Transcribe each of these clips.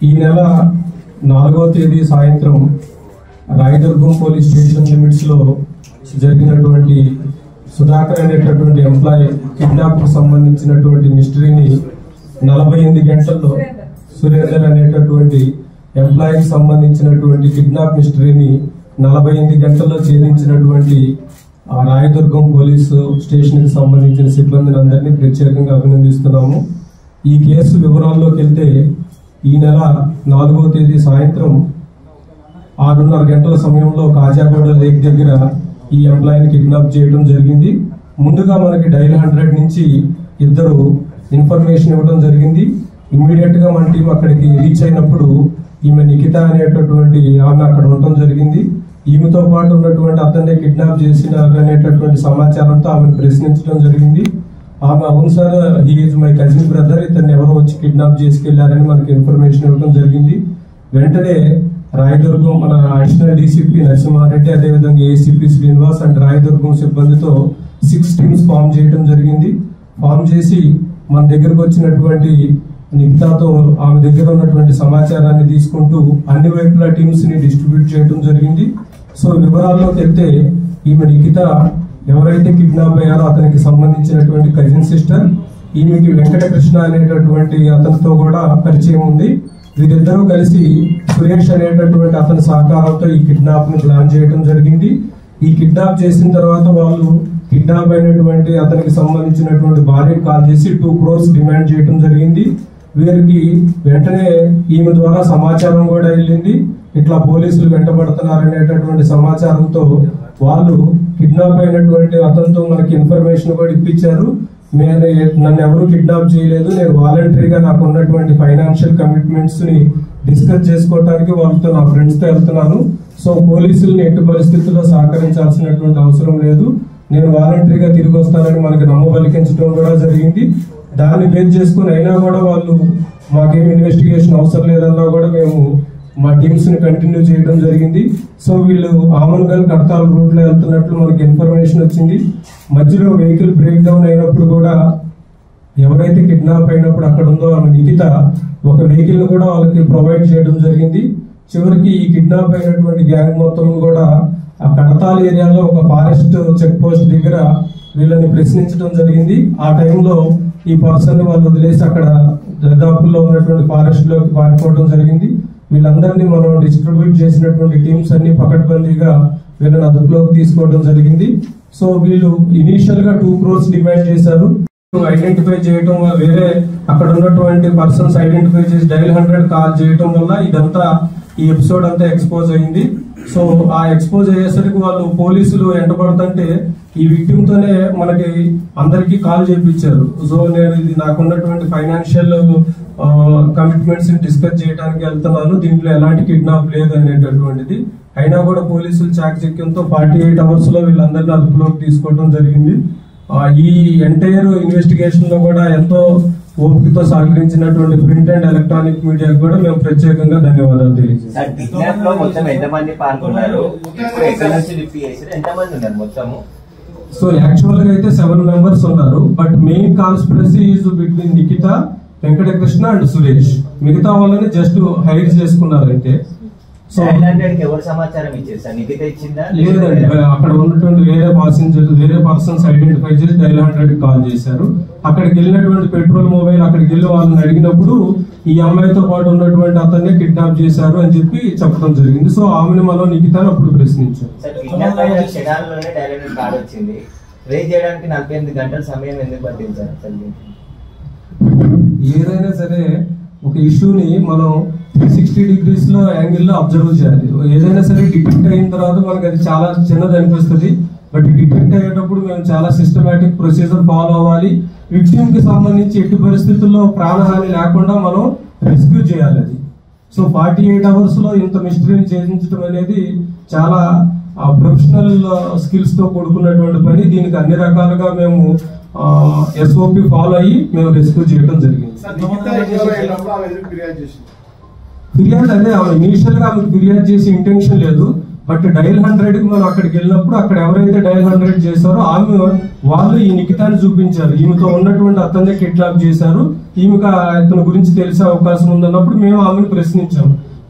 ఈ నెల 4వ తేదీ సాయంత్రం రాయదుర్గం పోలీస్ స్టేషన్ లిమిట్స్ లో జరిగినటువంటి సుధాకర్ అనేటటువంటి ఎంప్లాయీ కిడ్నాప్ కు సంబంధించినటువంటి మిస్టరీని 48 గంటల్లో సురేందర్ అనేటటువంటి ఎంప్లాయీకి సంబంధించినటువంటి కిడ్నాప్ మిస్టరీని 48 గంటల్లో ఛేదించినటువంటి రాయదుర్గం పోలీసు స్టేషన్ కి సంబంధించిన సిబ్బందిని అందరినీ ప్రత్యేకంగా అభినందిస్తున్నాము. ఈ కేసు వివరాల్లోకి వెళ్తే ఈ నెల 4వ తేదీ సాయంత్రం 6:30 గంటల సమయంలో కాజాగూడ లేక్ దగ్గర ఈ ఎంప్లాయీని కిడ్నాప్ చేయడం జరిగింది. ముందుగా మనకి డైల్ 100 నుంచి ఇద్దరు ఇన్ఫర్మేషన్ ఇవ్వడం జరిగింది. ఇమ్మీడియట్ గా మన టీం అక్కడికి రీచ్ అయినప్పుడు ఈమె నిఖిత అనేటటువంటి ఆమె అక్కడ ఉండటం జరిగింది. ఈమెతో పాటు ఉన్నటువంటి అతన్ని కిడ్నాప్ చేసినారు అనేటటువంటి సమాచారంతో ఆమెను ప్రశ్నించడం జరిగింది. ఆమె అవును sir, he is my cousin brother, ఇతన్ని ఎవరో వచ్చి కిడ్నాప్ చేసుకెళ్లారని మనకి ఇన్ఫర్మేషన్ ఇవ్వడం జరిగింది. వెంటనే రాయదుర్గం మన అడిషనల్ డీసీపీ నరసింహారెడ్డి, అదేవిధంగా ఏసీపీ శ్రీనివాస్ అండ్ రాయదుర్గం సిబ్బందితో 6 టీమ్స్ ఫామ్ చేయడం జరిగింది. ఫామ్ చేసి మన దగ్గరకు వచ్చినటువంటి నిఖితాతో ఆమె దగ్గర ఉన్నటువంటి సమాచారాన్ని తీసుకుంటూ అన్ని వైపుల టీమ్స్ ని డిస్ట్రిబ్యూట్ చేయడం జరిగింది. సో వివరాల్లోకి వెళ్తే ఈమె నిఖిత ఎవరైతే కిడ్నాప్ అయ్యారో అతనికి సంబంధించినటువంటి కజిన్ సిస్టర్. ఈమెకి వెంకటకృష్ణ అనేటటువంటి అతనితో కూడా పరిచయం ఉంది. వీరిద్దరూ కలిసి సురేష్ అనేటటువంటి అతని సహకారంతో ఈ కిడ్నాప్ ని ప్లాన్ చేయడం జరిగింది. ఈ కిడ్నాప్ చేసిన తర్వాత వాళ్ళు కిడ్నాప్ అయినటువంటి అతనికి సంబంధించినటువంటి భార్యకు కాల్ చేసి 2 crores డిమాండ్ చేయడం జరిగింది. వీరికి వెంటనే ఈమె ద్వారా సమాచారం కూడా వెళ్ళింది. ఇట్లా పోలీసులు వెంటబడుతున్నారనేటటువంటి సమాచారంతో వాళ్ళు కిడ్నాప్ అయినటువంటి అతనితో మనకి ఇన్ఫర్మేషన్ కూడా ఇప్పించారు. నన్ను ఎవరు కిడ్నాప్ చేయలేదు, నేను వాలంటరీగా నాకు ఉన్నటువంటి ఫైనాన్షియల్ కమిట్మెంట్స్ ని డిస్కస్ చేసుకోవడానికి వాళ్ళతో నా ఫ్రెండ్స్ తో వెళ్తున్నాను. సో పోలీసుల్ని ఎట్టి పరిస్థితుల్లో సహకరించాల్సినటువంటి అవసరం లేదు, నేను వాలంటరీగా తిరిగి వస్తానని మనకి నమ్మబలికించడం కూడా జరిగింది. దాన్ని బేస్ చేసుకుని అయినా కూడా వాళ్ళు మాకేం ఇన్వెస్టిగేషన్ అవసరం లేదన్నా కూడా మేము మా టీమ్స్ ని కంటిన్యూ చేయడం జరిగింది. సో వీళ్ళు ఆమన్గల్ కడతాల్ రూట్ లో వెళ్తున్నట్లు మనకి ఇన్ఫర్మేషన్ వచ్చింది. మధ్యలో వెహికల్ బ్రేక్ డౌన్ అయినప్పుడు కూడా ఎవరైతే కిడ్నాప్ అయినప్పుడు అక్కడ ఉందో ఆమె నిఖిత ఒక వెహికల్ ను కూడా వాళ్ళకి ప్రొవైడ్ చేయడం జరిగింది. చివరికి ఈ కిడ్నాప్ అయినటువంటి గ్యాంగ్ మొత్తం కూడా ఆ కడతాల్ ఏరియాలో ఒక ఫారెస్ట్ చెక్ పోస్ట్ దగ్గర వీళ్ళని ప్రశ్నించడం జరిగింది. ఆ టైంలో ఈ పర్సన్ వాళ్ళు వదిలేసి అక్కడ దరిదాపుల్లో ఉన్నటువంటి ఫారెస్ట్ లోకి పారిపోవడం జరిగింది. వీళ్ళందరినీ మనం డిస్ట్రిబ్యూట్ చేసినటువంటి టీమ్స్ అన్ని పకడ్బందీగా వీళ్ళని అదుపులోకి తీసుకోవడం జరిగింది. సో వీళ్ళు ఇనీషియల్ గా 2 crores డిమాండ్ చేశారు. ఐడెంటిఫై చేయడం, వేరే అక్కడ ఉన్నటువంటి పర్సన్స్ ఐడెంటిఫై చేసి డైల్ 100 కాల్ చేయడం వల్ల ఇదంతా ఈ ఎపిసోడ్ అంతా ఎక్స్పోజ్ అయింది. సో ఆ ఎక్స్పోజ్ అయ్యేసరికి వాళ్ళు పోలీసులు ఎంటబడుతుంటే ఈ విక్టిమ్ తోనే మనకి అందరికి కాల్ చేయించారు. సో నేను ఇది నాకున్నటువంటి ఫైనాన్షియల్ కమిట్మెంట్స్ ని డిస్కస్ చేయడానికి వెళ్తున్నాను, దీంట్లో ఎలాంటి కిడ్నాప్ లేదు అనేటటువంటిది. అయినా కూడా పోలీసులు చాకచక్యంతో 48 hours లో వీళ్ళందరినీ అదుపులోకి తీసుకోవడం జరిగింది. ఈ ఎంటైర్ ఇన్వెస్టిగేషన్ లో కూడా ఎంతో ఓపికతో సహకరించినటువంటి ప్రింట్ అండ్ ఎలక్ట్రానిక్ మీడియాకు కూడా మేము ప్రత్యేకంగా ధన్యవాదాలు తెలియజేస్తాం. సో యాక్చువల్ గా అయితే 7 members ఉన్నారు. But main conspiracy is between Nikhita, Venkatakrishna and Suresh. మిగతా వాళ్ళని జస్ట్ హైర్ చేసుకున్నారు. అయితే లేదండి, అక్కడ ఉన్నటువంటి వేరే పర్సన్స్ ఐడెంటిఫై చేసి డైల్ 100 కాల్ చేశారు. అక్కడికి వెళ్ళినటువంటి పెట్రోల్ మొబైల్ అక్కడికి వెళ్ళి వాళ్ళని అడిగినప్పుడు ఈ అమ్మాయితో పాటు ఉన్నటువంటి అతన్ని కిడ్నాప్ చేశారు అని చెప్పి చెప్పడం జరిగింది. సో ఆమెను మనం నిఖితాను అప్పుడు ప్రశ్నించారు. ఏదైనా సరే ఒక ఇష్యూని మనం 360 degrees లో యాంగిల్ లో అబ్జర్వ్ చేయాలి. ఏదైనా సరే డిటెక్ట్ అయిన తర్వాత మనకి అది చాలా చిన్నది అనిపిస్తుంది. బట్ డిటెక్ట్ అయ్యేటప్పుడు మేము చాలా సిస్టమేటిక్ ప్రొసీజర్ ఫాలో అవ్వాలి. విక్టిమ్ కి సంబంధించి ఎట్టి పరిస్థితుల్లో ప్రాణహాని లేకుండా మనం రెస్క్యూ చేయాలి. అది సో 48 hours లో ఇంత మిస్టరీని ఛేదించడం అనేది చాలా ప్రొఫెషనల్ స్కిల్స్ తో కూడుకున్నటువంటి పని. దీనికి అన్ని రకాలుగా మేము SOP ఫాలో అయ్యి మేము రెస్క్యూ చేయడం జరిగింది. ఫిర్యాదు అదే ఇనీషియల్ గా ఆమెకు ఫిర్యాదు చేసే ఇంటెన్షన్ లేదు. బట్ డైల్ 100 కి మనం అక్కడికి వెళ్ళినప్పుడు అక్కడ ఎవరైతే డైల్ 100 చేశారో వాళ్ళు ఈ నిఖితాన్ని చూపించారు. ఈమెతో ఉన్నటువంటి అతన్ని కిడ్నాప్ చేశారు, ఈమెకు ఇతని గురించి తెలిసే అవకాశం ఉందన్నప్పుడు మేము ఆమెను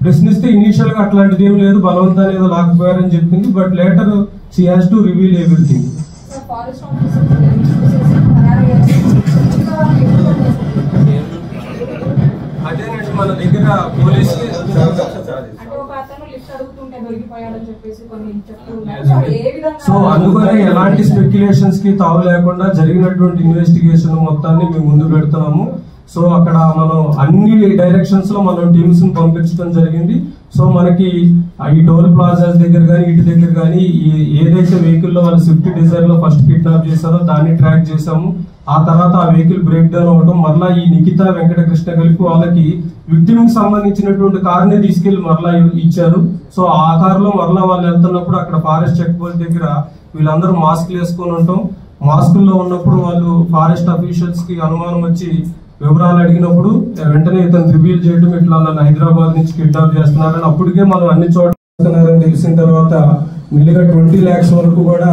ప్రశ్నిస్తే ఇనీషియల్ గా అట్లాంటిది ఏం లేదు, బలవంతాన్ని ఏదో లాక్కుపోయారని చెప్పింది. But later she has to reveal everything. అదేనండి మన దగ్గర పోలీసు సో అందుకనే ఎలాంటి స్పెక్యులేషన్స్ కి తావు లేకుండా జరిగినటువంటి ఇన్వెస్టిగేషన్ మొత్తాన్ని మేము ముందు పెడుతున్నాము. సో అక్కడ మనం అన్ని డైరెక్షన్స్ లో మనం టీమ్స్ ని పంపించడం జరిగింది. సో మనకి ఈ టోల్ ప్లాజాస్ దగ్గర కానీ ఇటు దగ్గర కానీ ఏదైతే వెహికల్ లో వాళ్ళు స్విఫ్ట్ డిజైర్ లో ఫస్ట్ కిడ్నాప్ చేశారో దాన్ని ట్రాక్ చేశాము. ఆ తర్వాత ఆ వెహికల్ బ్రేక్ డౌన్ అవడం, మరలా ఈ నిఖిత వెంకటకృష్ణ కలిపి వాళ్ళకి విక్టిమ్ కి సంబంధించినటువంటి కారుని తీసుకెళ్లి మరలా ఇచ్చారు. సో ఆ కారులో మరలా వాళ్ళు వెళ్తున్నప్పుడు అక్కడ ఫారెస్ట్ చెక్ పోస్ట్ దగ్గర వీళ్ళందరూ మాస్క్లు వేసుకొని ఉంటాం. మాస్కుల్లో ఉన్నప్పుడు వాళ్ళు ఫారెస్ట్ అఫీషియల్స్ కి అనుమానం వచ్చి వివరాలు అడిగినప్పుడు వెంటనే ఇతను రివీల్ చేయడం, ఇట్లా నన్ను హైదరాబాద్ నుంచి కిడ్నాప్ చేస్తున్నారని అప్పటికే మనం అన్ని చోట్ల తెలిసిన తర్వాత మెల్లిగా 20 lakhs వరకు కూడా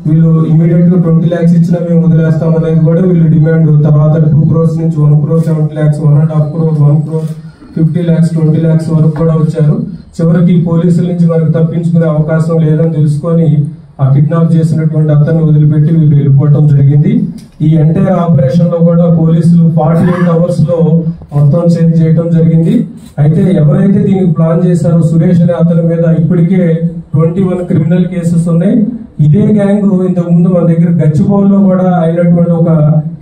వీళ్ళు ఇమీడియట్ గా 20 lakhs ఇచ్చినా మేము వదిలేస్తాం అనేది కూడా వీళ్ళు డిమాండ్. తర్వాత 2 crores నుంచి 1 crore 70 lakhs, 1.5 crore, 1 crore 50 lakhs, 20 lakhs వరకు కూడా వచ్చారు. చివరికి పోలీసుల నుంచి మనకు తప్పించుకునే అవకాశం లేదని తెలుసుకొని ఆ కిడ్నాప్ చేసినటువంటి అతన్ని వదిలిపెట్టి వీళ్ళు వెళ్ళిపోవటం జరిగింది. ఈ ఎంటైర్ ఆపరేషన్ లో కూడా పోలీసులు 48 hours లో మొత్తం చేంజ్ చేయడం జరిగింది. అయితే ఎవరైతే దీనికి ప్లాన్ చేశారో సురేష్ అనే అతని మీద ఇప్పటికే 21 క్రిమినల్ కేసెస్ ఉన్నాయి. ఇదే గ్యాంగ్ ఇంతకు ముందు మన దగ్గర గచ్చిబౌలిలో కూడా అయినటువంటి ఒక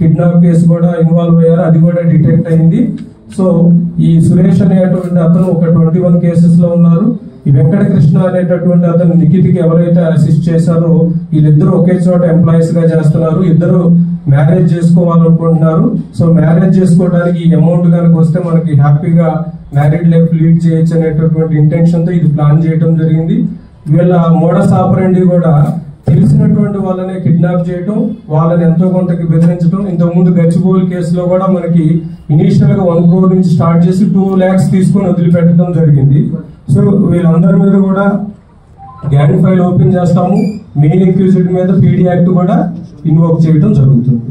కిడ్నాప్ కేసు కూడా ఇన్వాల్వ్ అయ్యారు, అది కూడా డిటెక్ట్ అయింది. సో ఈ సురేష్ అనేటువంటి అతను ఒక 21 కేసెస్ లో ఉన్నారు. ఈ వెంకటకృష్ణ అనేటటువంటి అతను నిఖిత్కి ఎవరైతే అసిస్ట్ చేశారో వీళ్ళిద్దరూ ఒకే చోట ఎంప్లాయీస్ గా చేస్తున్నారు. ఇద్దరు మ్యారేజ్ చేసుకోవాలనుకుంటున్నారు. సో మ్యారేజ్ చేసుకోవడానికి ఈ అమౌంట్ కనుక వస్తే మనకి హ్యాపీగా మ్యారీడ్ లైఫ్ లీడ్ చేయొచ్చు అనేటటువంటి ఇంటెన్షన్ తో ఇది ప్లాన్ చేయడం జరిగింది. వీళ్ళ మోడస్ ఆపరెండి కూడా తెలిసినటువంటి వాళ్ళనే కిడ్నాప్ చేయటం, వాళ్ళని ఎంతో కొంతకి బెదిరించడం. ఇంతకుముందు గచ్చిబౌలి కేసులో కూడా మనకి ఇనీషియల్ గా 1 crore నుంచి స్టార్ట్ చేసి 2 lakhs తీసుకొని వదిలిపెట్టడం జరిగింది. సో వీళ్ళందరి మీద కూడా గ్యాంగ్ ఫైల్ ఓపెన్ చేస్తాము. మెయిన్ అక్యూజ్డ్ మీద పీడీ యాక్ట్ కూడా ఇన్వోక్ చేయడం జరుగుతుంది.